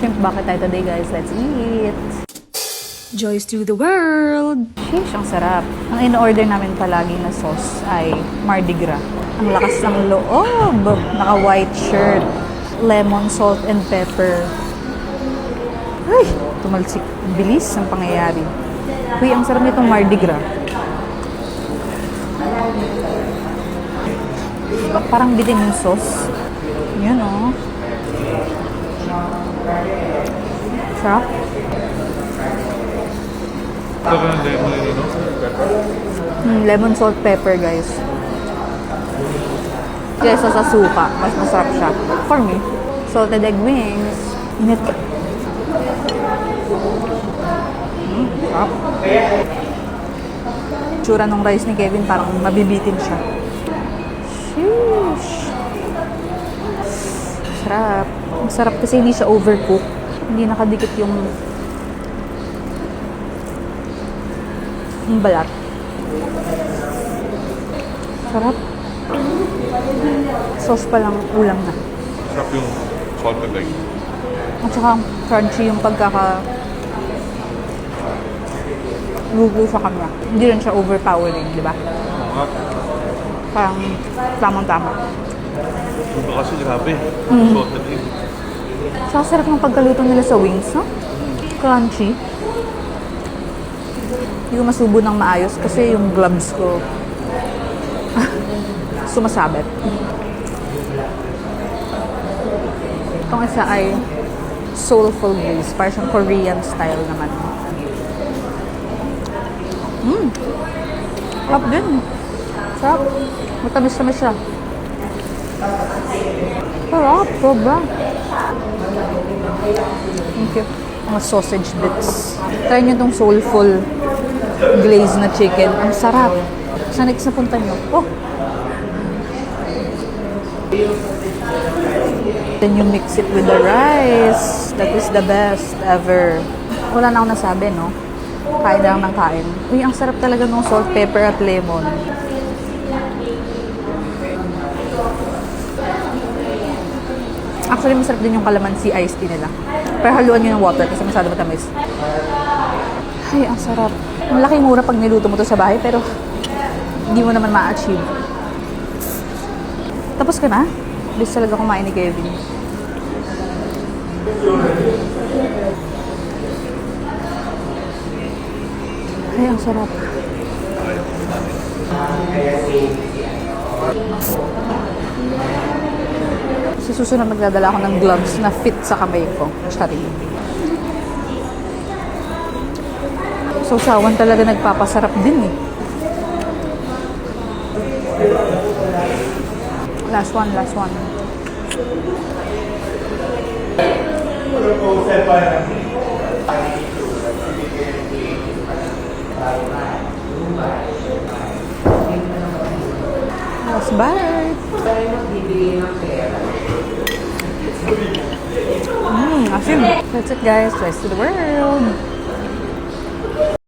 Shrimp bucket tayo today, guys. Let's eat! Joys to the world! Sheesh, ang sarap. Ang in-order namin palagi na sauce ay Mardi Gras. Ang lakas ng loob! Naka-white shirt. Lemon, salt, and pepper. Ay! Tumalsik. Bilis ang pangyayari. Uy, ang sarap nitong Mardi Gras. Parang bitin yung sauce. Yan, oh. Sarap. Lemon, salt, pepper, guys. Kesa sa suka, mas masarap siya. For me, salted egg wings. Init. Sarap. Tsura nung rice ni Kevin, parang mabibitin siya. Sheesh. Sarap. Masarap kasi hindi siya overcooked. Hindi nakadikit yung balat. Sarap. Sauce pa lang, ulam na. Sarap yung salted egg. At saka crunchy yung lugo sa kanya. Hindi rin siya overpowering, di ba? Oo nga. Parang tamang-tama. Ito kasi grabe. Salted egg. Saka sarap ng pagkaluto nila sa wings, no? Crunchy. Hindi ko masubo ng maayos kasi yung gloves ko sumasabit. Itong isa ay soulful glaze. Parang siyang Korean style naman. Sarap din. Sarap. Matamis-tamis siya. Sarap. Sobra. Thank you. Mga sausage bits. Try nyo itong soulful glaze na chicken. Ang sarap. Sa next na punta nyo. Oh! Then you mix it with the rice. That is the best ever. Wala na akong nasabi, no? Kain lang ng kain. Uy, ang sarap talaga ng salt, pepper, at lemon. Actually, masarap din yung calamansi iced tea nila. Pero haluan nyo ng water kasi masyado matamis. Ay, ang sarap. Ang laki mura pag niluto mo to sa bahay, pero hindi mo naman ma-achieve. Tapos ka na? Bilis talaga kumain ni Kevin. Ay, ang sarap. Sa susunod magdadala ako ng gloves na fit sa kamay ko. Charing. So, sawan talaga nagpapasarap din eh. Last one. Last bite. Asim. That's it, guys. Rest of the world.